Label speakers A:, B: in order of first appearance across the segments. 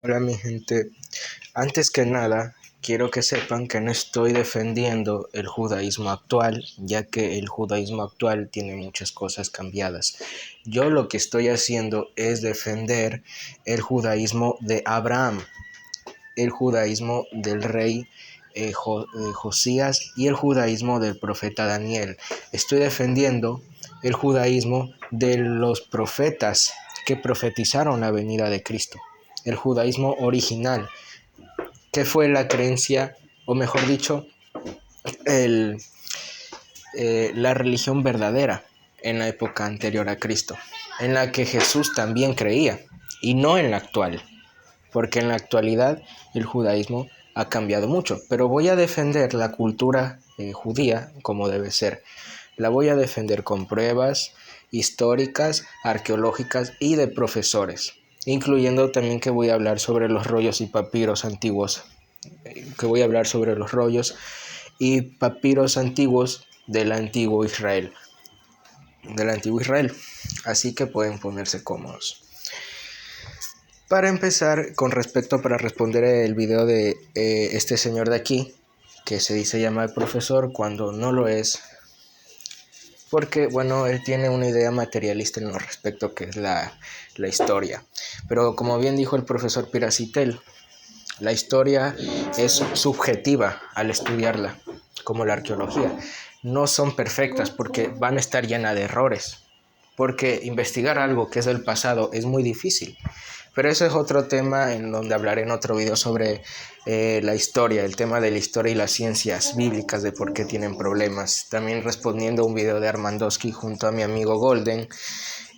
A: Hola mi gente, antes que nada quiero que sepan que no estoy defendiendo el judaísmo actual, ya que el judaísmo actual tiene muchas cosas cambiadas. Yo lo que estoy haciendo es defender el judaísmo de Abraham, el judaísmo del rey Josías y el judaísmo del profeta Daniel. Estoy defendiendo el judaísmo de los profetas que profetizaron la venida de Cristo, el judaísmo original, que fue la creencia, o mejor dicho, el, la religión verdadera en la época anterior a Cristo, en la que Jesús también creía, y no en la actual, porque en la actualidad el judaísmo ha cambiado mucho, pero voy a defender la cultura judía como debe ser. La voy a defender con pruebas históricas, arqueológicas y de profesores, incluyendo también que voy a hablar sobre los rollos y papiros antiguos, del antiguo Israel, así que pueden ponerse cómodos. Para empezar, para responder el video de este señor de aquí, que se dice llamar profesor cuando no lo es, porque bueno, él tiene una idea materialista en lo respecto que es la historia. Pero como bien dijo el profesor Piracitel, la historia es subjetiva al estudiarla, como la arqueología. No son perfectas porque van a estar llenas de errores, porque investigar algo que es del pasado es muy difícil. Pero eso es otro tema en donde hablaré en otro video sobre la historia, el tema de la historia y las ciencias bíblicas, de por qué tienen problemas. También respondiendo a un video de Armandowski junto a mi amigo Golden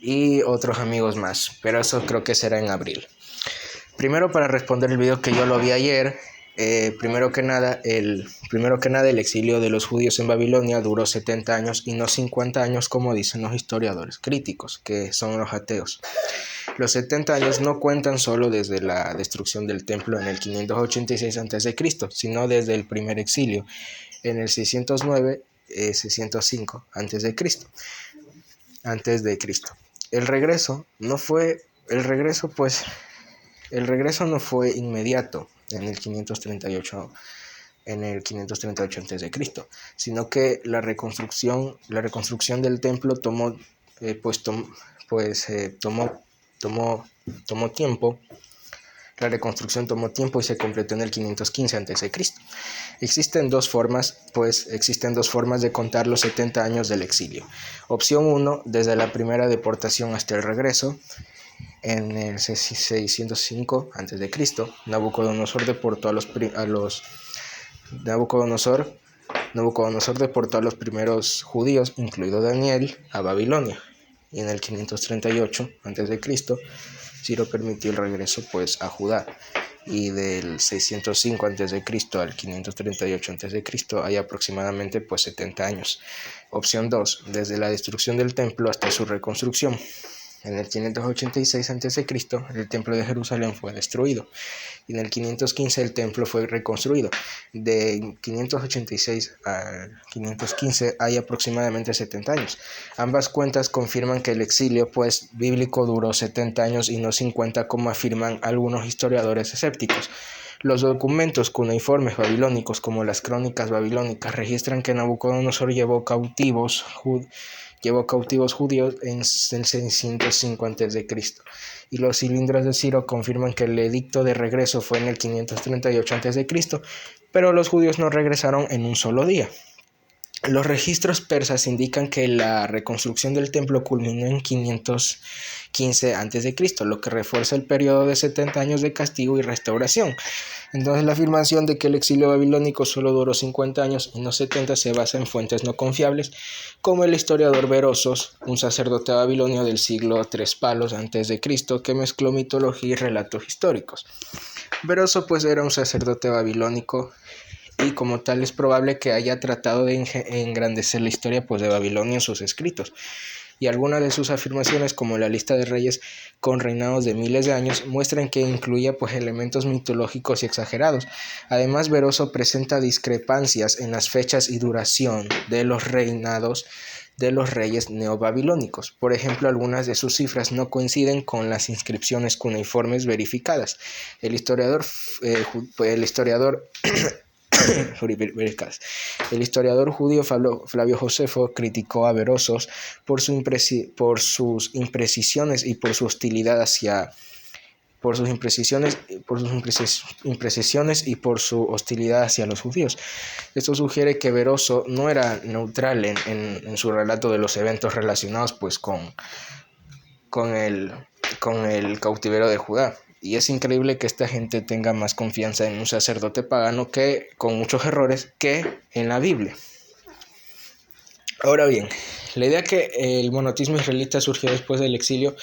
A: y otros amigos más, pero eso creo que será en abril. Primero, para responder el video que yo lo vi ayer, primero que nada, el exilio de los judíos en Babilonia duró 70 años y no 50 años como dicen los historiadores críticos, que son los ateos. Los 70 años no cuentan solo desde la destrucción del templo en el 586 a.C., sino desde el primer exilio en el 609, 605 antes de Cristo. El regreso no fue inmediato en el 538 a.C., sino que la reconstrucción del templo tomó tiempo. La reconstrucción tomó tiempo y se completó en el 515 a.C. Existen dos formas de contar los 70 años del exilio. Opción 1, desde la primera deportación hasta el regreso. En el 605 a.C., Nabucodonosor deportó a los primeros judíos, incluido Daniel, a Babilonia. Y en el 538 a.C., Ciro permitió el regreso a Judá. Y del 605 a.C. al 538 a.C. hay aproximadamente 70 años. Opción 2, desde la destrucción del templo hasta su reconstrucción. En el 586 a.C. el templo de Jerusalén fue destruido y en el 515 el templo fue reconstruido. De 586 al 515 hay aproximadamente 70 años. Ambas cuentas confirman que el exilio bíblico duró 70 años y no 50 como afirman algunos historiadores escépticos. Los documentos cuneiformes babilónicos, como las crónicas babilónicas, registran que Nabucodonosor llevó cautivos judíos en el 605 a.C. y los cilindros de Ciro confirman que el edicto de regreso fue en el 538 a.C., pero los judíos no regresaron en un solo día. Los registros persas indican que la reconstrucción del templo culminó en 515 a.C., lo que refuerza el periodo de 70 años de castigo y restauración. Entonces la afirmación de que el exilio babilónico solo duró 50 años y no 70 se basa en fuentes no confiables, como el historiador Berosos, un sacerdote babilonio del siglo Tres Palos a.C., que mezcló mitología y relatos históricos. Beroso era un sacerdote babilónico y como tal es probable que haya tratado de engrandecer la historia de Babilonia en sus escritos. Y algunas de sus afirmaciones, como la lista de reyes con reinados de miles de años, muestran que incluía elementos mitológicos y exagerados. Además, Beroso presenta discrepancias en las fechas y duración de los reinados de los reyes neobabilónicos. Por ejemplo, algunas de sus cifras no coinciden con las inscripciones cuneiformes verificadas. El historiador El historiador judío Flavio Josefo criticó a Berosos por sus imprecisiones y por su hostilidad hacia los judíos. Esto sugiere que Beroso no era neutral en su relato de los eventos relacionados pues con el cautiverio de Judá. Y es increíble que esta gente tenga más confianza en un sacerdote pagano que, con muchos errores, que en la Biblia. Ahora bien, la idea que el monoteísmo israelita surgió después del exilio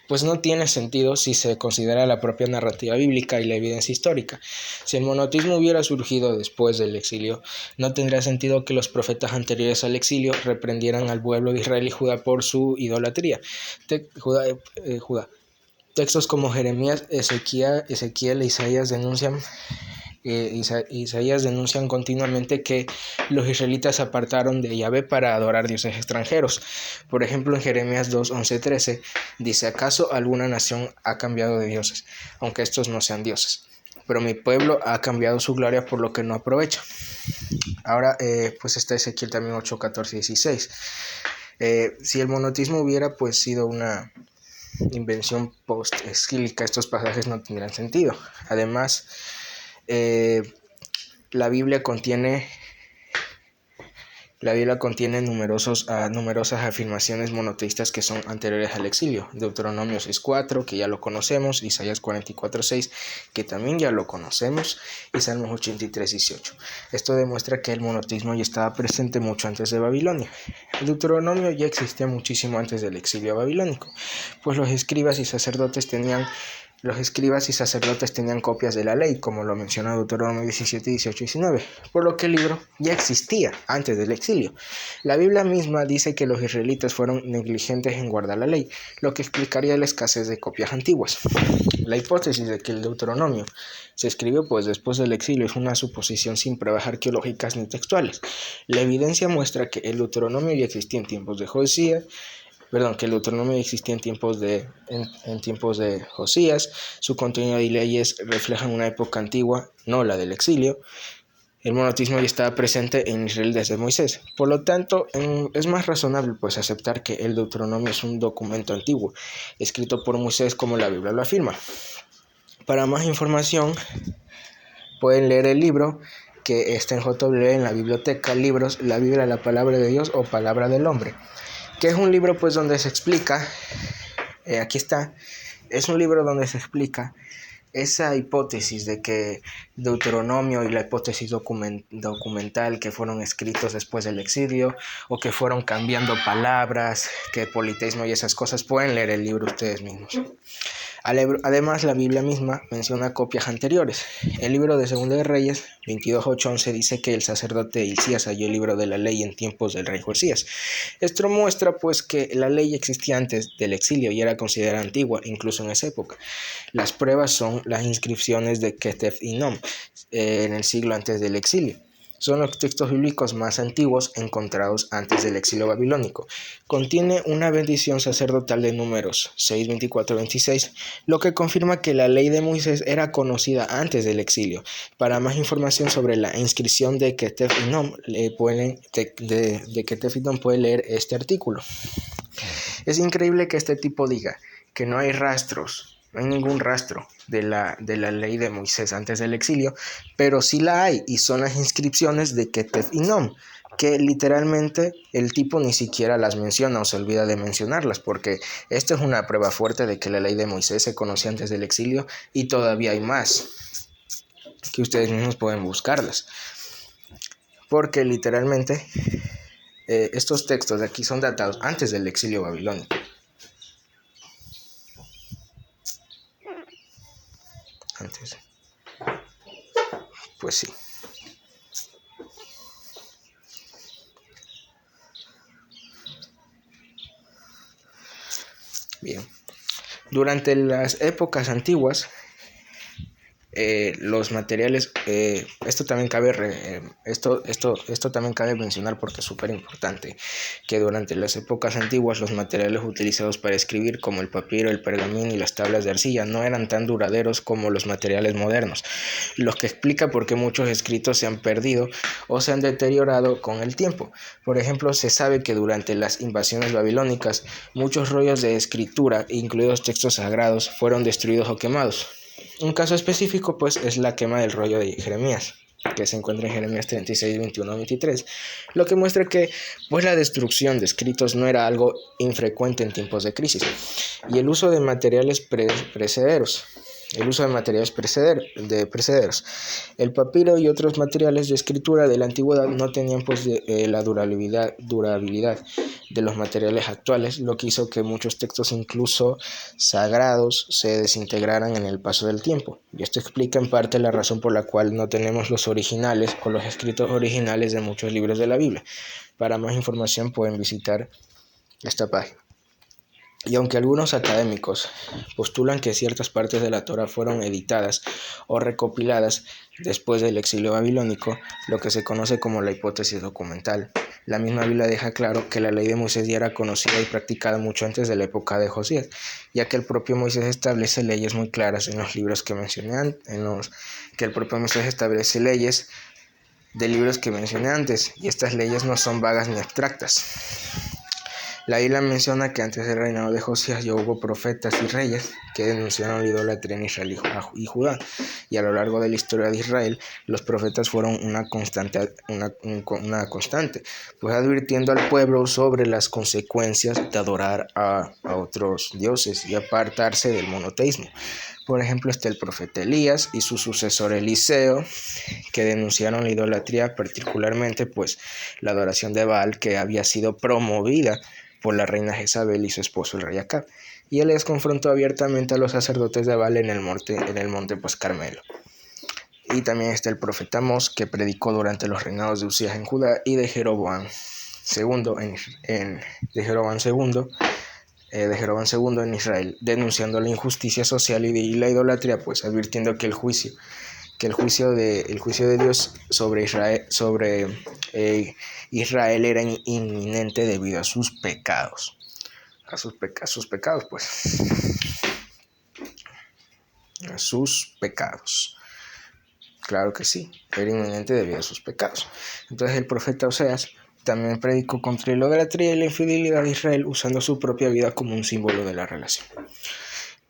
A: pues no tiene sentido si se considera la propia narrativa bíblica y la evidencia histórica. Si el monoteísmo hubiera surgido después del exilio, no tendría sentido que los profetas anteriores al exilio reprendieran al pueblo de Israel y Judá por su idolatría. Textos como Jeremías, Ezequiel e Isaías denuncian continuamente que los israelitas se apartaron de Yahvé para adorar dioses extranjeros. Por ejemplo, en Jeremías 2, 11, 13 dice: ¿acaso alguna nación ha cambiado de dioses, aunque estos no sean dioses? Pero mi pueblo ha cambiado su gloria por lo que no aprovecha. Ahora pues está Ezequiel también 8, 14 y 16. Si el monoteísmo hubiera pues sido una invención post-esquílica, estos pasajes no tendrían sentido. Además, la Biblia contiene numerosas afirmaciones monoteístas que son anteriores al exilio. Deuteronomio 6.4, que ya lo conocemos, Isaías 44.6, que también ya lo conocemos, y Salmos 83.18. Esto demuestra que el monoteísmo ya estaba presente mucho antes de Babilonia. El Deuteronomio ya existía muchísimo antes del exilio babilónico, pues los escribas y sacerdotes tenían copias de la ley, como lo menciona Deuteronomio 17, 18 y 19, por lo que el libro ya existía antes del exilio. La Biblia misma dice que los israelitas fueron negligentes en guardar la ley, lo que explicaría la escasez de copias antiguas. La hipótesis de que el Deuteronomio se escribió pues después del exilio es una suposición sin pruebas arqueológicas ni textuales. La evidencia muestra que el Deuteronomio ya existía en tiempos de Josías. Su contenido y leyes reflejan una época antigua, no la del exilio. El monoteísmo ya estaba presente en Israel desde Moisés. Por lo tanto, es más razonable pues aceptar que el Deuteronomio es un documento antiguo, escrito por Moisés como la Biblia lo afirma. Para más información, pueden leer el libro que está en JW en la biblioteca Libros, la Biblia, la Palabra de Dios o Palabra del Hombre, que es un libro pues donde se explica, aquí está, es un libro donde se explica esa hipótesis de que Deuteronomio y la hipótesis documental que fueron escritos después del exilio o que fueron cambiando palabras, que politeísmo y esas cosas. Pueden leer el libro ustedes mismos. Además, la Biblia misma menciona copias anteriores. El libro de Segunda de Reyes 22:8-11 dice que el sacerdote Hilcías halló el libro de la ley en tiempos del rey Josías. Esto muestra pues que la ley existía antes del exilio y era considerada antigua, incluso en esa época. Las pruebas son las inscripciones de Ketef y Nom en el siglo antes del exilio. Son los textos bíblicos más antiguos encontrados antes del exilio babilónico. Contiene una bendición sacerdotal de Números 6, 24, 26, lo que confirma que la ley de Moisés era conocida antes del exilio. Para más información sobre la inscripción de Ketef y Nom, pueden leer este artículo. Es increíble que este tipo diga que no hay rastros. No hay ningún rastro de la ley de Moisés antes del exilio, pero sí la hay, y son las inscripciones de Ketef y Nom, que literalmente el tipo ni siquiera las menciona o se olvida de mencionarlas, porque esto es una prueba fuerte de que la ley de Moisés se conocía antes del exilio, y todavía hay más, que ustedes mismos pueden buscarlas, porque literalmente estos textos de aquí son datados antes del exilio babilónico. Antes. Pues sí. Bien. Durante las épocas antiguas, los materiales, esto también cabe mencionar porque es súper importante, que durante las épocas antiguas los materiales utilizados para escribir, como el papiro, el pergamino y las tablas de arcilla, no eran tan duraderos como los materiales modernos, lo que explica por qué muchos escritos se han perdido o se han deteriorado con el tiempo. Por ejemplo, se sabe que durante las invasiones babilónicas, muchos rollos de escritura, incluidos textos sagrados, fueron destruidos o quemados. Un caso específico, pues, es la quema del rollo de Jeremías, que se encuentra en Jeremías 36, 21, 23, lo que muestra que, pues, la destrucción de escritos no era algo infrecuente en tiempos de crisis, y el uso de materiales precederos. El papiro y otros materiales de escritura de la antigüedad no tenían pues la durabilidad de los materiales actuales, lo que hizo que muchos textos, incluso sagrados, se desintegraran en el paso del tiempo. Y esto explica en parte la razón por la cual no tenemos los originales o los escritos originales de muchos libros de la Biblia. Para más información pueden visitar esta página. Y aunque algunos académicos postulan que ciertas partes de la Torá fueron editadas o recopiladas después del exilio babilónico, lo que se conoce como la hipótesis documental, la misma Biblia deja claro que la ley de Moisés ya era conocida y practicada mucho antes de la época de Josías, ya que el propio Moisés establece leyes muy claras en los libros que mencioné antes, y estas leyes no son vagas ni abstractas. La Biblia menciona que antes del reinado de Josías ya hubo profetas y reyes que denunciaron la idolatría en Israel y Judá, y a lo largo de la historia de Israel los profetas fueron una constante, pues advirtiendo al pueblo sobre las consecuencias de adorar a otros dioses y apartarse del monoteísmo. Por ejemplo, está el profeta Elías y su sucesor Eliseo, que denunciaron la idolatría, particularmente pues la adoración de Baal, que había sido promovida por la reina Jezabel y su esposo el rey Acab, y él les confrontó abiertamente a los sacerdotes de Baal en el monte pues Carmelo. Y también está el profeta Amós, que predicó durante los reinados de Usías en Judá y de Jeroboam II en Israel, denunciando la injusticia social y la idolatría, pues advirtiendo que el juicio de Dios sobre Israel era inminente debido a sus pecados. A sus pecados. Claro que sí, era inminente debido a sus pecados. Entonces el profeta Oseas también predicó contra la idolatría y la infidelidad de Israel, usando su propia vida como un símbolo de la relación.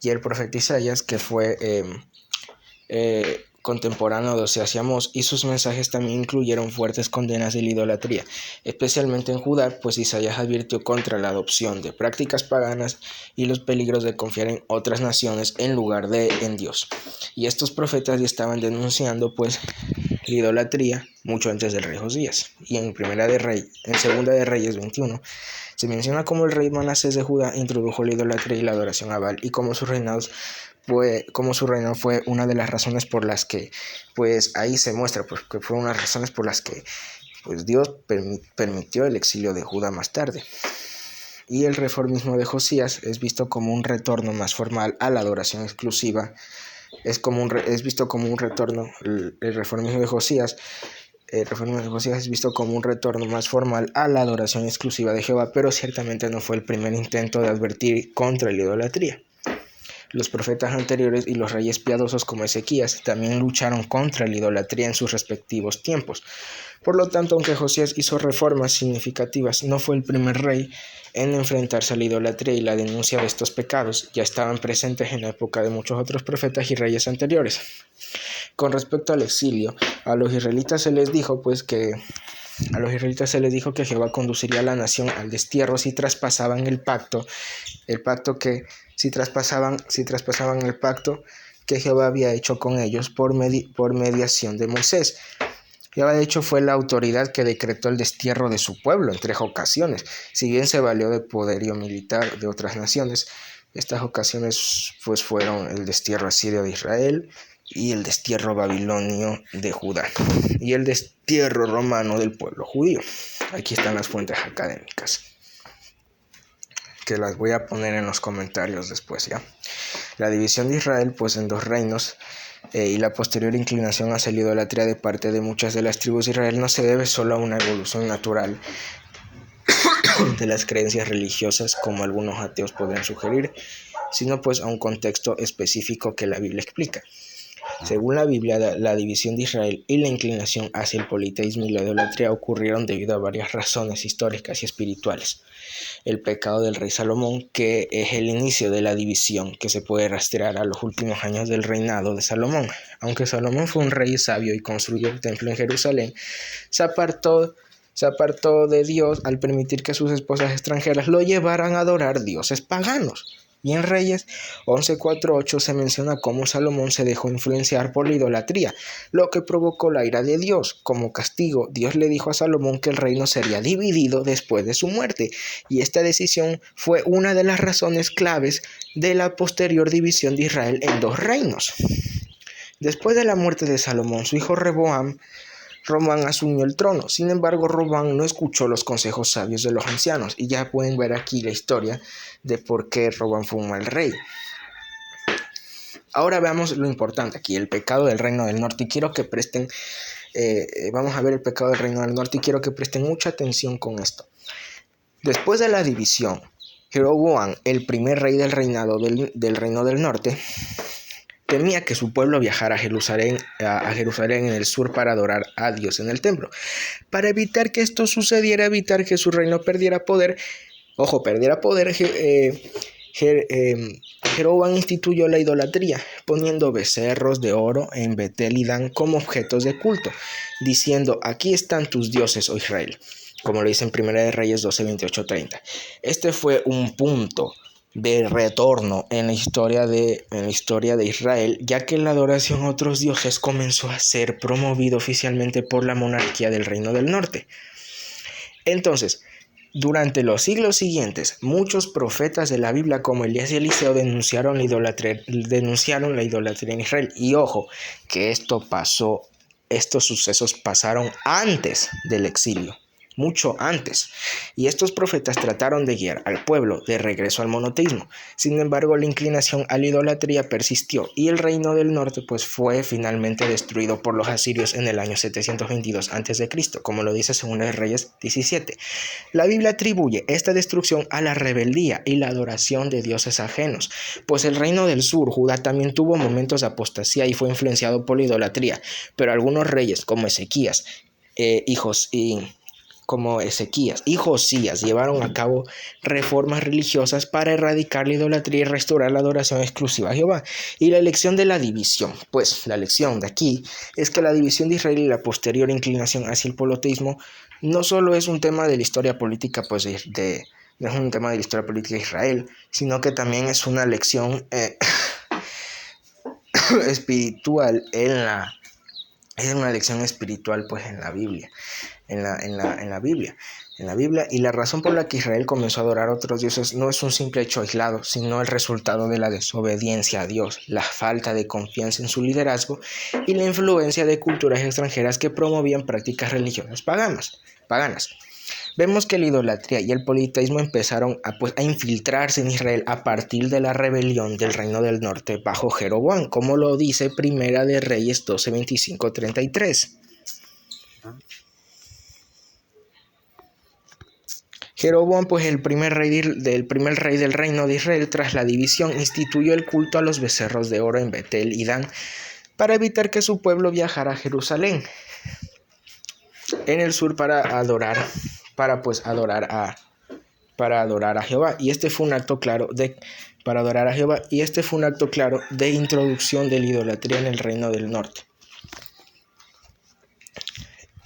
A: Y el profeta Isaías, que fue contemporáneo de Oseas y Amós, y sus mensajes también incluyeron fuertes condenas de la idolatría, especialmente en Judá, pues Isaías advirtió contra la adopción de prácticas paganas y los peligros de confiar en otras naciones en lugar de en Dios. Y estos profetas ya estaban denunciando pues la idolatría mucho antes del rey Josías. Y en Segunda de Reyes 21 se menciona cómo el rey Manasés de Judá introdujo la idolatría y la adoración a Baal, y cómo su reinado fue una de las razones por las que, pues ahí se muestra, pues que fue una de las razones por las que pues Dios permitió el exilio de Judá más tarde. Y el reformismo de Josías es visto como un retorno más formal a la adoración exclusiva. Es visto como un retorno, el reformismo de Josías es visto como un retorno más formal a la adoración exclusiva de Jehová, pero ciertamente no fue el primer intento de advertir contra la idolatría. Los profetas anteriores y los reyes piadosos como Ezequías también lucharon contra la idolatría en sus respectivos tiempos. Por lo tanto, aunque Josías hizo reformas significativas, no fue el primer rey en enfrentarse a la idolatría, y la denuncia de estos pecados ya estaban presentes en la época de muchos otros profetas y reyes anteriores. Con respecto al exilio, a los israelitas se les dijo que Jehová conduciría a la nación al destierro si traspasaban el pacto que Jehová había hecho con ellos por mediación de Moisés. Jehová de hecho fue la autoridad que decretó el destierro de su pueblo en 3 ocasiones. Si bien se valió de poderío militar de otras naciones, estas ocasiones pues fueron el destierro asirio de Israel y el destierro babilonio de Judá y el destierro romano del pueblo judío. Aquí están las fuentes académicas, que las voy a poner en los comentarios después, ¿ya? La división de Israel pues en 2 reinos y la posterior inclinación hacia la idolatría de parte de muchas de las tribus de Israel no se debe solo a una evolución natural de las creencias religiosas, como algunos ateos podrían sugerir, sino pues a un contexto específico que la Biblia explica. Según la Biblia, la división de Israel y la inclinación hacia el politeísmo y la idolatría ocurrieron debido a varias razones históricas y espirituales. El pecado del rey Salomón, que es el inicio de la división, que se puede rastrear a los últimos años del reinado de Salomón. Aunque Salomón fue un rey sabio y construyó el templo en Jerusalén, se apartó de Dios al permitir que sus esposas extranjeras lo llevaran a adorar dioses paganos. Y en Reyes 11:4-8 se menciona cómo Salomón se dejó influenciar por la idolatría, lo que provocó la ira de Dios. Como castigo, Dios le dijo a Salomón que el reino sería dividido después de su muerte, y esta decisión fue una de las razones claves de la posterior división de Israel en dos reinos. Después de la muerte de Salomón, su hijo Roboam asumió el trono. Sin embargo, Roboam no escuchó los consejos sabios de los ancianos, y ya pueden ver aquí la historia de por qué Roboam fue un mal rey. Ahora veamos lo importante aquí, el pecado del reino del norte, y quiero que presten, vamos a ver el pecado del reino del norte, y quiero que presten mucha atención con esto. Después de la división, Jeroboam, el primer rey del reinado del reino del norte, temía que su pueblo viajara a Jerusalén en el sur para adorar a Dios en el templo. Para evitar que esto sucediera, evitar que su reino perdiera poder, Jeroboam instituyó la idolatría, poniendo becerros de oro en Betel y Dan como objetos de culto, diciendo: aquí están tus dioses, oh Israel, como lo dice en 1 de Reyes 12:28-30. Este fue un punto de retorno en la historia de Israel, ya que la adoración a otros dioses comenzó a ser promovido oficialmente por la monarquía del Reino del Norte. Entonces, durante los siglos siguientes, muchos profetas de la Biblia como Elías y Eliseo denunciaron la idolatría en Israel. Y ojo, que estos sucesos pasaron antes del exilio, mucho antes, y estos profetas trataron de guiar al pueblo de regreso al monoteísmo. Sin embargo, la inclinación a la idolatría persistió y el reino del norte pues fue finalmente destruido por los asirios en el año 722 a.C., como lo dice 2 de Reyes 17. La Biblia atribuye esta destrucción a la rebeldía y la adoración de dioses ajenos, pues el reino del sur, Judá, también tuvo momentos de apostasía y fue influenciado por la idolatría, pero algunos reyes como Ezequías y Josías llevaron a cabo reformas religiosas para erradicar la idolatría y restaurar la adoración exclusiva a Jehová. Y la elección de la división, pues la lección de aquí es que la división de Israel y la posterior inclinación hacia el politeísmo no solo es un tema de la historia política, no es un tema de la historia política de Israel, sino que también es una lección espiritual es una lección espiritual pues en la Biblia. En la Biblia, y la razón por la que Israel comenzó a adorar a otros dioses no es un simple hecho aislado, sino el resultado de la desobediencia a Dios, la falta de confianza en su liderazgo y la influencia de culturas extranjeras que promovían prácticas religiosas paganas. Vemos que la idolatría y el politeísmo empezaron a infiltrarse en Israel a partir de la rebelión del reino del norte bajo Jeroboam, como lo dice 1 de Reyes 12:25-33. Jeroboam, pues el primer rey del reino de Israel tras la división, instituyó el culto a los becerros de oro en Betel y Dan para evitar que su pueblo viajara a Jerusalén en el sur para adorar a Jehová. Y este fue un acto claro de introducción de la idolatría en el reino del norte.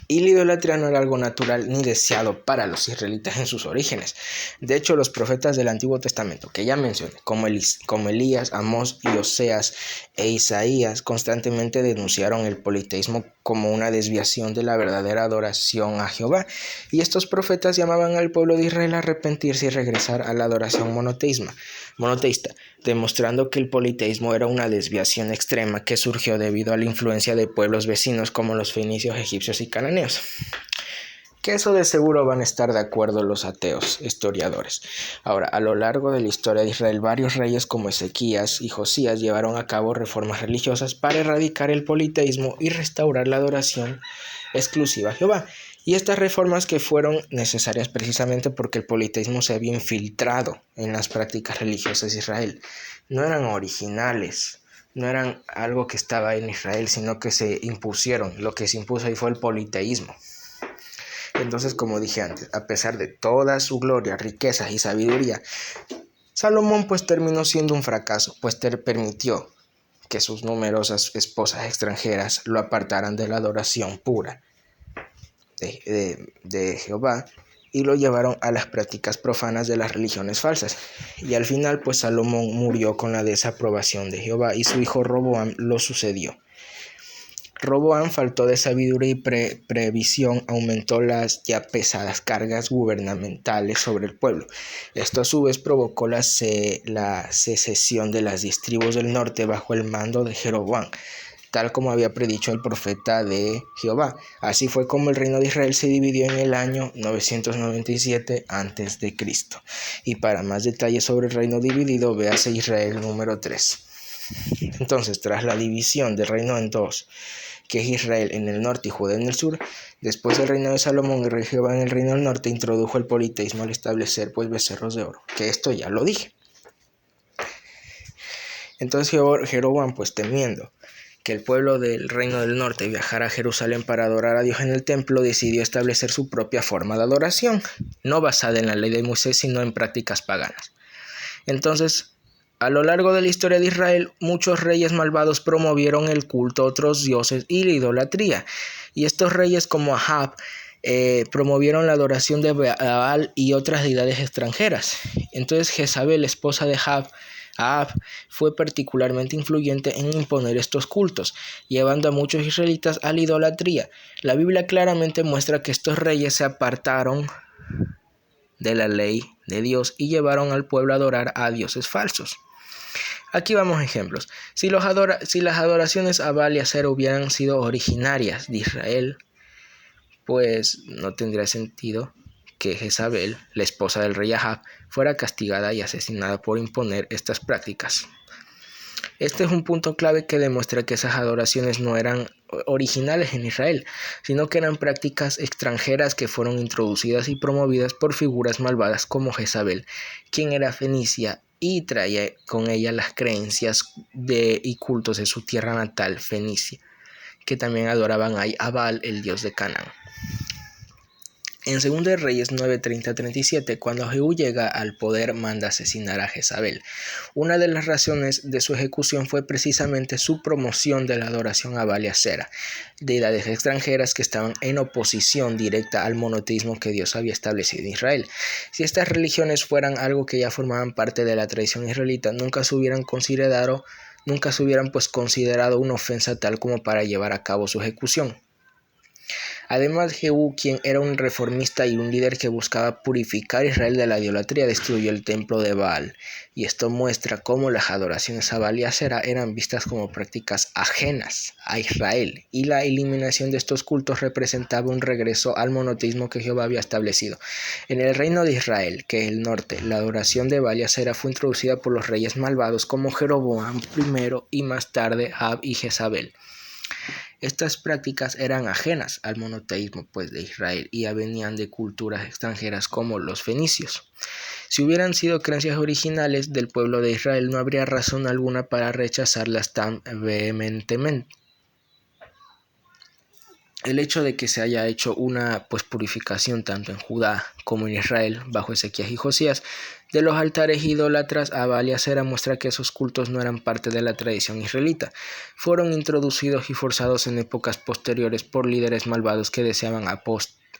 A: Y la idolatría no era algo natural ni deseado para los israelitas en sus orígenes. De hecho, los profetas del Antiguo Testamento, que ya mencioné, como Elías, Amós y Oseas e Isaías, constantemente denunciaron el politeísmo como una desviación de la verdadera adoración a Jehová. Y estos profetas llamaban al pueblo de Israel a arrepentirse y regresar a la adoración monoteísta, demostrando que el politeísmo era una desviación extrema que surgió debido a la influencia de pueblos vecinos como los fenicios, egipcios y cananeos. Que eso de seguro van a estar de acuerdo los ateos historiadores. Ahora, a lo largo de la historia de Israel, varios reyes como Ezequías y Josías llevaron a cabo reformas religiosas para erradicar el politeísmo y restaurar la adoración exclusiva a Jehová. Y estas reformas que fueron necesarias precisamente porque el politeísmo se había infiltrado en las prácticas religiosas de Israel. No eran originales, no eran algo que estaba en Israel, sino que se impusieron. Lo que se impuso ahí fue el politeísmo. Entonces, como dije antes, a pesar de toda su gloria, riquezas y sabiduría, Salomón pues terminó siendo un fracaso, pues permitió que sus numerosas esposas extranjeras lo apartaran de la adoración pura de Jehová y lo llevaron a las prácticas profanas de las religiones falsas. Y al final pues Salomón murió con la desaprobación de Jehová y su hijo Roboam lo sucedió. Roboam faltó de sabiduría y previsión, aumentó las ya pesadas cargas gubernamentales sobre el pueblo. Esto a su vez provocó la secesión de las 10 tribus del norte bajo el mando de Jeroboam, tal como había predicho el profeta de Jehová. Así fue como el reino de Israel se dividió en el año 997 a.C. Y para más detalles sobre el reino dividido, véase Israel número 3. Entonces, tras la división del reino en dos, que es Israel en el norte y Judá en el sur, después del reino de Salomón, el rey Jehová en el reino del norte introdujo el politeísmo al establecer pues becerros de oro, que esto ya lo dije. Entonces Jeroboam, pues temiendo que el pueblo del reino del norte viajara a Jerusalén para adorar a Dios en el templo, decidió establecer su propia forma de adoración, no basada en la ley de Moisés, sino en prácticas paganas. Entonces, a lo largo de la historia de Israel, muchos reyes malvados promovieron el culto a otros dioses y la idolatría. Y estos reyes como Ahab promovieron la adoración de Baal y otras deidades extranjeras. Entonces Jezabel, esposa de Ahab, fue particularmente influyente en imponer estos cultos, llevando a muchos israelitas a la idolatría. La Biblia claramente muestra que estos reyes se apartaron de la ley de Dios y llevaron al pueblo a adorar a dioses falsos. Aquí vamos ejemplos. Si las adoraciones a Baal y Acera hubieran sido originarias de Israel, pues no tendría sentido que Jezabel, la esposa del rey Ahab, fuera castigada y asesinada por imponer estas prácticas. Este es un punto clave que demuestra que esas adoraciones no eran originales en Israel, sino que eran prácticas extranjeras que fueron introducidas y promovidas por figuras malvadas como Jezabel, quien era fenicia y traía con ella las creencias y cultos de su tierra natal, Fenicia, que también adoraban a Baal, el dios de Canaán. En 2 Reyes 9:30-37, cuando Jehú llega al poder, manda asesinar a Jezabel. Una de las razones de su ejecución fue precisamente su promoción de la adoración a Baal y Acera, deidades extranjeras que estaban en oposición directa al monoteísmo que Dios había establecido en Israel. Si estas religiones fueran algo que ya formaban parte de la tradición israelita, nunca se hubieran considerado una ofensa tal como para llevar a cabo su ejecución. Además, Jehú, quien era un reformista y un líder que buscaba purificar a Israel de la idolatría, destruyó el templo de Baal. Y esto muestra cómo las adoraciones a Baal y Acera eran vistas como prácticas ajenas a Israel. Y la eliminación de estos cultos representaba un regreso al monoteísmo que Jehová había establecido. En el reino de Israel, que es el norte, la adoración de Baal y Acera fue introducida por los reyes malvados como Jeroboam I y más tarde Ahab y Jezabel. Estas prácticas eran ajenas al monoteísmo de Israel y venían de culturas extranjeras como los fenicios. Si hubieran sido creencias originales del pueblo de Israel, no habría razón alguna para rechazarlas tan vehementemente. El hecho de que se haya hecho una purificación tanto en Judá como en Israel bajo Ezequías y Josías de los altares idólatras a Baal y Acera muestra que esos cultos no eran parte de la tradición israelita. Fueron introducidos y forzados en épocas posteriores por líderes malvados que deseaban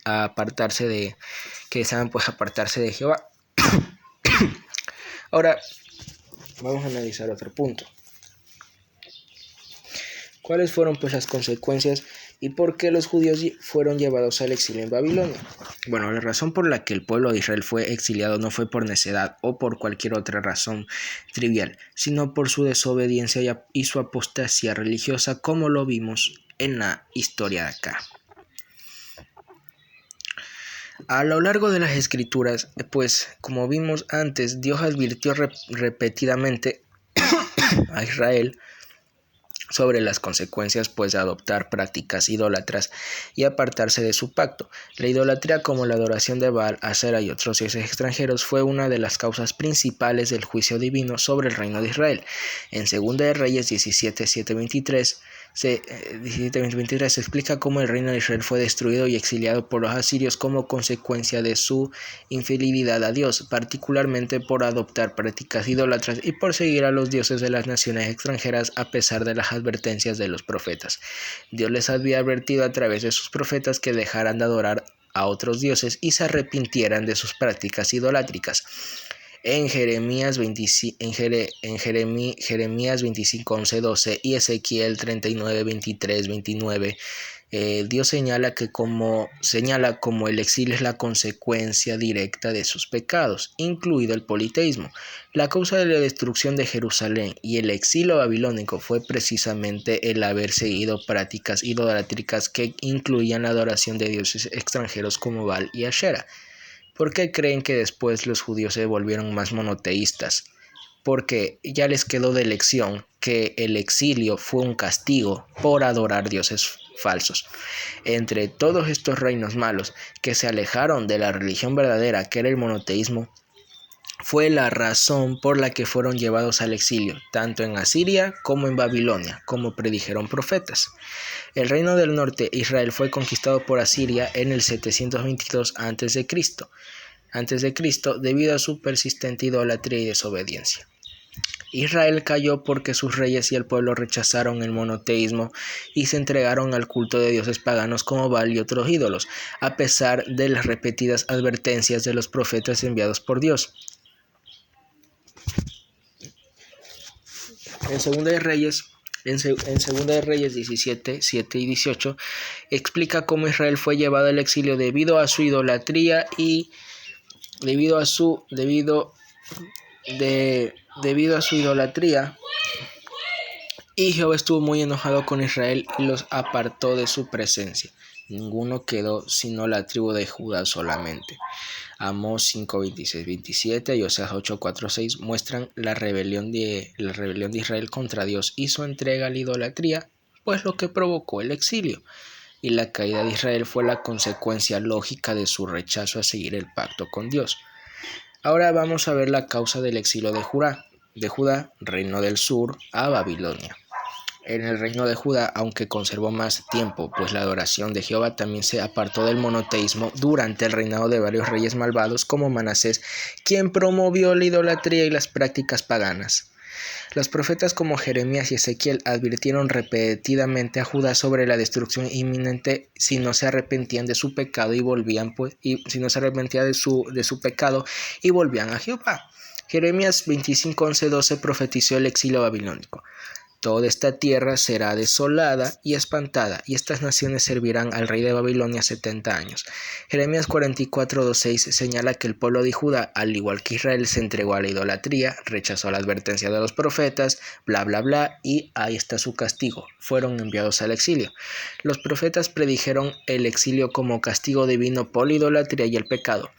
A: apartarse de Jehová. Ahora vamos a analizar otro punto. ¿Cuáles fueron las consecuencias y por qué los judíos fueron llevados al exilio en Babilonia? Bueno, la razón por la que el pueblo de Israel fue exiliado no fue por necedad o por cualquier otra razón trivial, sino por su desobediencia y su apostasía religiosa, como lo vimos en la historia de acá. A lo largo de las escrituras, pues como vimos antes, Dios advirtió repetidamente a Israel sobre las consecuencias pues de adoptar prácticas idólatras y apartarse de su pacto. La idolatría, como la adoración de Baal, Asera y otros dioses extranjeros, fue una de las causas principales del juicio divino sobre el reino de Israel. En 2 de Reyes 17:23 se explica cómo el reino de Israel fue destruido y exiliado por los asirios como consecuencia de su infidelidad a Dios, particularmente por adoptar prácticas idólatras y por seguir a los dioses de las naciones extranjeras a pesar de las advertencias de los profetas. Dios les había advertido a través de sus profetas que dejaran de adorar a otros dioses y se arrepintieran de sus prácticas idolátricas. En Jeremías 25:11-12 y Ezequiel 39:23-29, Dios señala como el exilio es la consecuencia directa de sus pecados, incluido el politeísmo. La causa de la destrucción de Jerusalén y el exilio babilónico fue precisamente el haber seguido prácticas idolátricas que incluían la adoración de dioses extranjeros como Baal y Asherah. ¿Por qué creen que después los judíos se volvieron más monoteístas? Porque ya les quedó de lección que el exilio fue un castigo por adorar dioses falsos. Entre todos estos reinos malos que se alejaron de la religión verdadera, que era el monoteísmo, fue la razón por la que fueron llevados al exilio, tanto en Asiria como en Babilonia, como predijeron profetas. El reino del norte, Israel, fue conquistado por Asiria en el 722 a.C., debido a su persistente idolatría y desobediencia. Israel cayó porque sus reyes y el pueblo rechazaron el monoteísmo y se entregaron al culto de dioses paganos como Baal y otros ídolos, a pesar de las repetidas advertencias de los profetas enviados por Dios. En 2 de Reyes 17, 7 y 18 explica cómo Israel fue llevado al exilio debido a su idolatría y debido a su idolatría, y Jehová estuvo muy enojado con Israel y los apartó de su presencia. Ninguno quedó sino la tribu de Judá solamente. Amós 5:26-27 y Oseas 8:4-6 muestran la rebelión de Israel contra Dios y su entrega a la idolatría, pues lo que provocó el exilio. Y la caída de Israel fue la consecuencia lógica de su rechazo a seguir el pacto con Dios. Ahora vamos a ver la causa del exilio de Judá, reino del sur, a Babilonia. En el reino de Judá, aunque conservó más tiempo, pues la adoración de Jehová también se apartó del monoteísmo durante el reinado de varios reyes malvados como Manasés, quien promovió la idolatría y las prácticas paganas. Los profetas como Jeremías y Ezequiel advirtieron repetidamente a Judá sobre la destrucción inminente si no se arrepentían de su pecado y volvían de su pecado y volvían a Jehová. Jeremías 25:11-12 profetizó el exilio babilónico. Toda esta tierra será desolada y espantada, y estas naciones servirán al rey de Babilonia 70 años. Jeremías 44:2-6 señala que el pueblo de Judá, al igual que Israel, se entregó a la idolatría, rechazó la advertencia de los profetas, bla bla bla, y ahí está su castigo. Fueron enviados al exilio. Los profetas predijeron el exilio como castigo divino por la idolatría y el pecado.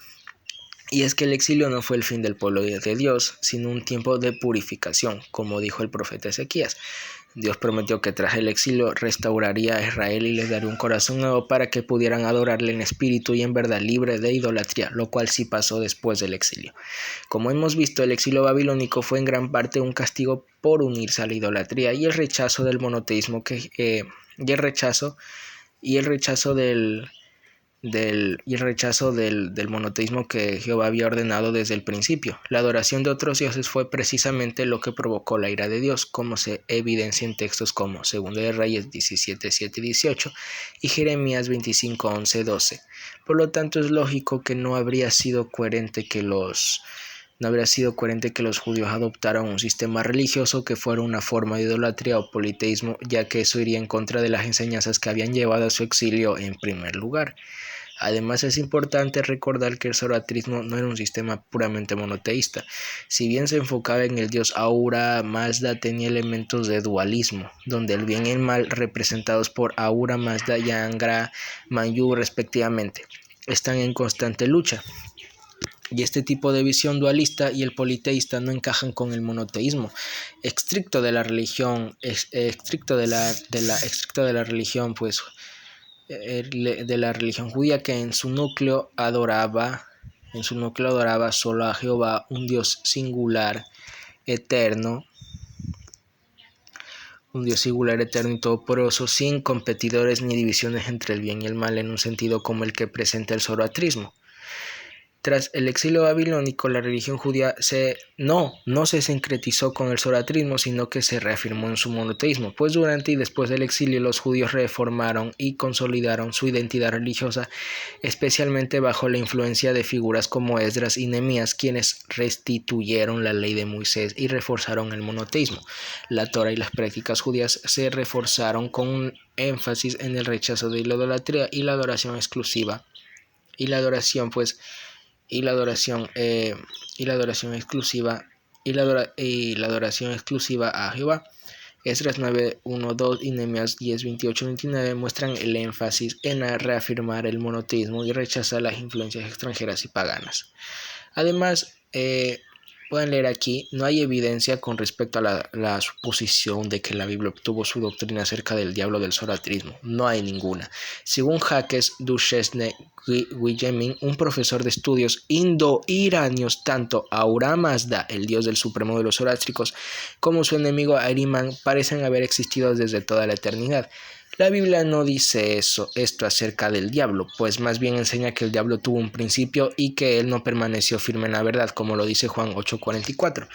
A: Y es que el exilio no fue el fin del pueblo de Dios, sino un tiempo de purificación, como dijo el profeta Ezequías. Dios prometió que tras el exilio restauraría a Israel y les daría un corazón nuevo para que pudieran adorarle en espíritu y en verdad, libre de idolatría, lo cual sí pasó después del exilio. Como hemos visto, el exilio babilónico fue en gran parte un castigo por unirse a la idolatría y el rechazo del monoteísmo del monoteísmo que Jehová había ordenado desde el principio. La adoración de otros dioses fue precisamente lo que provocó la ira de Dios, como se evidencia en textos como 2 de Reyes 17, 7 y 18 y Jeremías 25, 11, 12. Por lo tanto, es lógico que no habría sido coherente que los judíos adoptaran un sistema religioso que fuera una forma de idolatría o politeísmo, ya que eso iría en contra de las enseñanzas que habían llevado a su exilio en primer lugar. Además, es importante recordar que el zoroastrismo no era un sistema puramente monoteísta. Si bien se enfocaba en el dios Ahura Mazda, tenía elementos de dualismo, donde el bien y el mal representados por Ahura Mazda y Angra Mainyu respectivamente. están en constante lucha. Y este tipo de visión dualista y el politeísta no encajan con el monoteísmo estricto de la religión, estricto de la religión, pues de la religión judía, que en su núcleo adoraba solo a Jehová, un Dios singular, eterno, y todopoderoso, sin competidores ni divisiones entre el bien y el mal en un sentido como el que presenta el zoroastrismo. Tras el exilio babilónico, la religión judía no se sincretizó con el zoroastrismo, sino que se reafirmó en su monoteísmo, pues durante y después del exilio los judíos reformaron y consolidaron su identidad religiosa, especialmente bajo la influencia de figuras como Esdras y Nehemías, quienes restituyeron la ley de Moisés y reforzaron el monoteísmo. La Torá y las prácticas judías se reforzaron con un énfasis en el rechazo de la idolatría y la adoración exclusiva, y la adoración exclusiva a Jehová. Esdras 9:1-2 y Nehemías 10:28-29 muestran el énfasis en reafirmar el monoteísmo y rechazar las influencias extranjeras y paganas. Además, pueden leer aquí, no hay evidencia con respecto a la suposición de que la Biblia obtuvo su doctrina acerca del diablo del zoroastrismo. No hay ninguna. Según Jacques Duchesne Guillemin, un profesor de estudios indo-iranios, tanto Ahura Mazda, el dios del supremo de los zoroástricos, como su enemigo Ahriman parecen haber existido desde toda la eternidad. La Biblia no dice esto acerca del diablo, pues más bien enseña que el diablo tuvo un principio y que él no permaneció firme en la verdad, como lo dice Juan 8:44.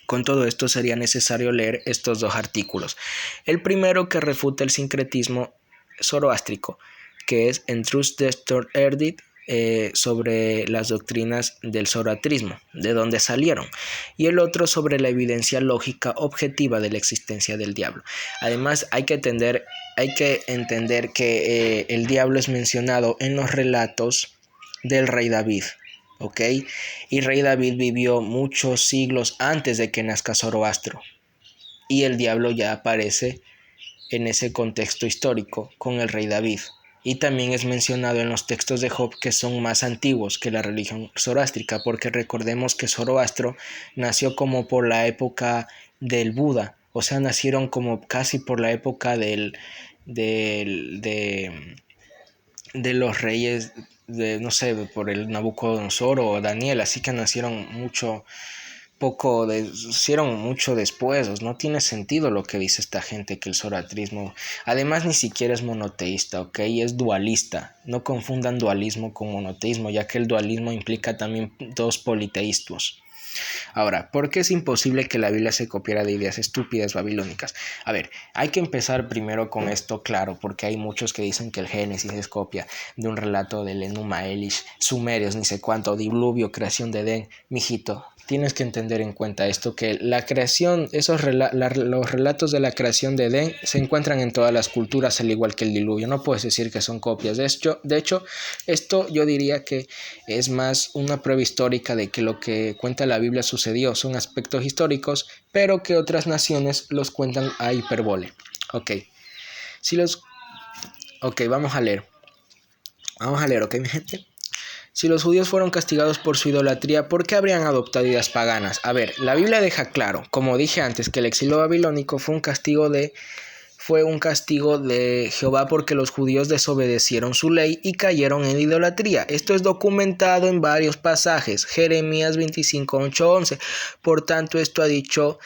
A: Con todo esto sería necesario leer estos dos artículos. El primero, que refuta el sincretismo zoroástrico, que es En Trust Destor Erdit, sobre las doctrinas del zoroastrismo, de dónde salieron, y el otro sobre la evidencia lógica objetiva de la existencia del diablo. Además, hay que entender que el diablo es mencionado en los relatos del rey David, ¿ok? Y rey David vivió muchos siglos antes de que nazca Zoroastro, y el diablo ya aparece en ese contexto histórico con el rey David. Y también es mencionado en los textos de Job, que son más antiguos que la religión zoroástrica, porque recordemos que Zoroastro nació como por la época del Buda, o sea, nacieron como casi por la época de los reyes, no sé, por el Nabucodonosor o Daniel, así que nacieron mucho después. No tiene sentido lo que dice esta gente, que el zoroastrismo además ni siquiera es monoteísta, ¿ok? Es dualista. No confundan dualismo con monoteísmo, ya que el dualismo implica también dos politeísmos. Ahora, ¿por qué es imposible que la Biblia se copiara de ideas estúpidas babilónicas? A ver, hay que empezar primero con esto claro, porque hay muchos que dicen que el Génesis es copia de un relato del Enuma Elish, sumerios, ni sé cuánto, diluvio, creación de Edén. Mijito, tienes que entender en cuenta esto, que la creación, los relatos de la creación de Edén se encuentran en todas las culturas, al igual que el diluvio. No puedes decir que son copias. De hecho, esto yo diría que es más una prueba histórica de que lo que cuenta la Biblia sucedió. Son aspectos históricos, pero que otras naciones los cuentan a hiperbole. Ok, vamos a leer, ok, mi gente. Si los judíos fueron castigados por su idolatría, ¿por qué habrían adoptado ideas paganas? A ver, la Biblia deja claro, como dije antes, que el exilio babilónico fue un castigo de Jehová, porque los judíos desobedecieron su ley y cayeron en idolatría. Esto es documentado en varios pasajes. Jeremías 25:8-11. Por tanto, esto ha dicho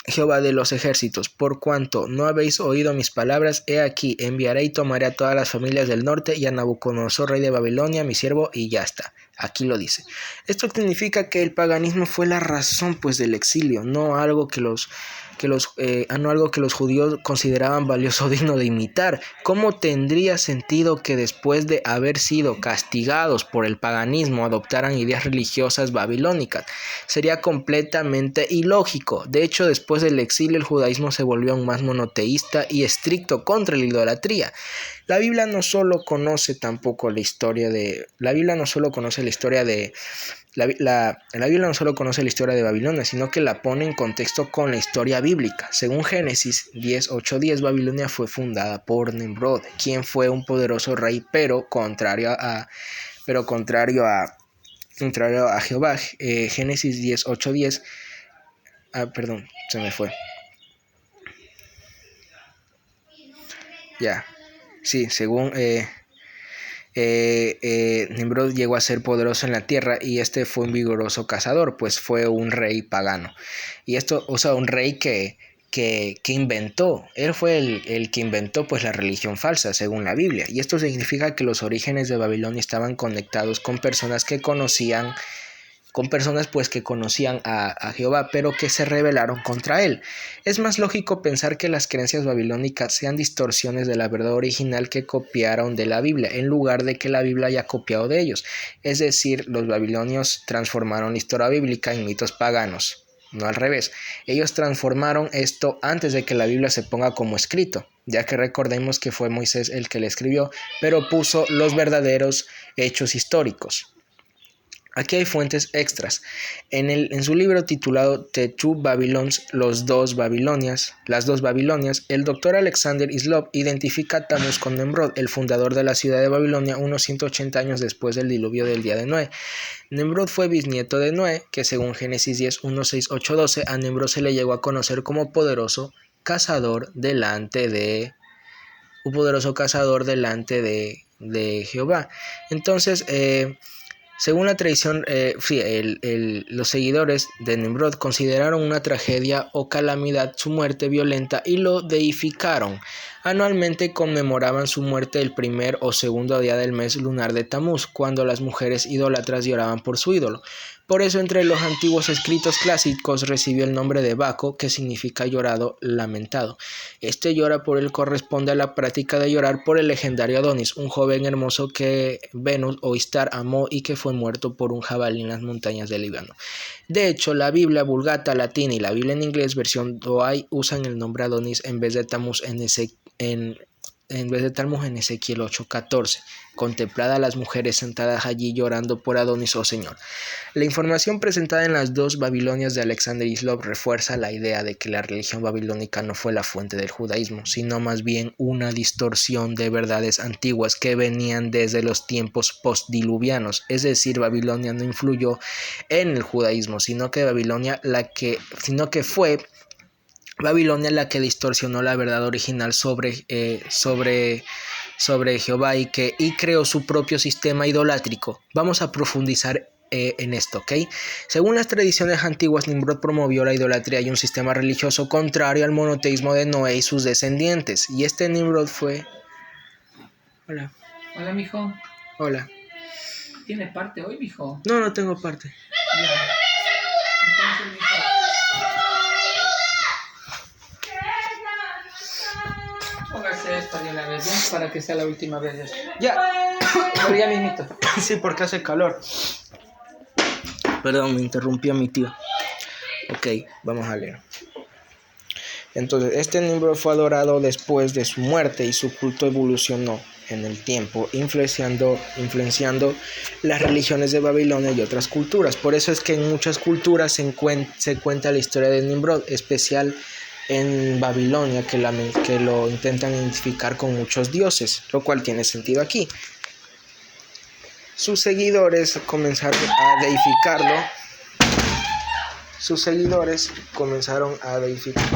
A: Jehová de los ejércitos: por cuanto no habéis oído mis palabras, he aquí, enviaré y tomaré a todas las familias del norte y a Nabucodonosor, rey de Babilonia, mi siervo, y ya está. Aquí lo dice. Esto significa que el paganismo fue la razón, pues, del exilio, no algo que los judíos consideraban valioso o digno de imitar. ¿Cómo tendría sentido que después de haber sido castigados por el paganismo adoptaran ideas religiosas babilónicas? Sería completamente ilógico. De hecho, después del exilio, el judaísmo se volvió aún más monoteísta y estricto contra la idolatría. La Biblia no solo conoce la la historia de... La Biblia no solo conoce la historia de Babilonia, sino que la pone en contexto con la historia bíblica. Según Génesis 10:8-10, Babilonia fue fundada por Nimrod, quien fue un poderoso rey, pero contrario a Jehová. Génesis 10:8-10. Perdón, se me fue. Ya. Sí, según... Nimrod llegó a ser poderoso en la tierra y este fue un vigoroso cazador, pues fue un rey pagano. Y esto, o sea, un rey que inventó, él fue el que inventó pues la religión falsa según la Biblia. Y esto significa que los orígenes de Babilonia estaban conectados con personas que conocían a Jehová, pero que se rebelaron contra él. Es más lógico pensar que las creencias babilónicas sean distorsiones de la verdad original que copiaron de la Biblia, en lugar de que la Biblia haya copiado de ellos. Es decir, los babilonios transformaron la historia bíblica en mitos paganos, no al revés. Ellos transformaron esto antes de que la Biblia se ponga como escrito, ya que recordemos que fue Moisés el que le escribió, pero puso los verdaderos hechos históricos. Aquí hay fuentes extras. En su libro titulado The Two Babylons, las dos Babilonias, el doctor Alexander Hislop identifica a Tammuz con Nimrod, el fundador de la ciudad de Babilonia, unos 180 años después del diluvio del día de Noé. Nimrod fue bisnieto de Noé, que según Génesis 10:1-6-8-12, a Nimrod se le llegó a conocer como poderoso cazador delante de Jehová. Entonces, según la tradición, los seguidores de Nimrod consideraron una tragedia o calamidad su muerte violenta y lo deificaron. Anualmente conmemoraban su muerte el primer o segundo día del mes lunar de Tammuz, cuando las mujeres idólatras lloraban por su ídolo. Por eso, entre los antiguos escritos clásicos recibió el nombre de Baco, que significa llorado, lamentado. Este llora por él corresponde a la práctica de llorar por el legendario Adonis, un joven hermoso que Venus o Istar amó y que fue muerto por un jabalí en las montañas del Líbano. De hecho, la Biblia Vulgata latina y la Biblia en inglés versión Douay usan el nombre Adonis en vez de Tammuz en Ezequiel 8:14. Contemplad a las mujeres sentadas allí llorando por Adonis, oh Señor. La información presentada en las dos Babilonias de Alexander Hislop refuerza la idea de que la religión babilónica no fue la fuente del judaísmo, sino más bien una distorsión de verdades antiguas que venían desde los tiempos postdiluvianos. Es decir, Babilonia no influyó en el judaísmo, sino que fue Babilonia la que distorsionó la verdad original sobre Jehová y creó su propio sistema idolátrico. Vamos a profundizar en esto, ¿ok? Según las tradiciones antiguas, Nimrod promovió la idolatría y un sistema religioso contrario al monoteísmo de Noé y sus descendientes. Y este Nimrod fue... Hola.
B: Hola, mijo.
A: Hola.
B: ¿Tienes parte hoy, mijo?
A: No tengo parte.
B: Ya. Entonces, mijo... Póngase esto de una vez, ¿bien? Para que sea la última vez.
A: Ya.
B: Pero ya mismito.
A: Sí, porque hace calor. Perdón, me interrumpió mi tío. Ok, vamos a leer. Entonces, este Nimrod fue adorado después de su muerte y su culto evolucionó en el tiempo, influenciando las religiones de Babilonia y otras culturas. Por eso es que en muchas culturas se cuenta la historia de Nimrod, especial en Babilonia, que lo intentan identificar con muchos dioses, lo cual tiene sentido aquí. Sus seguidores comenzaron a deificarlo.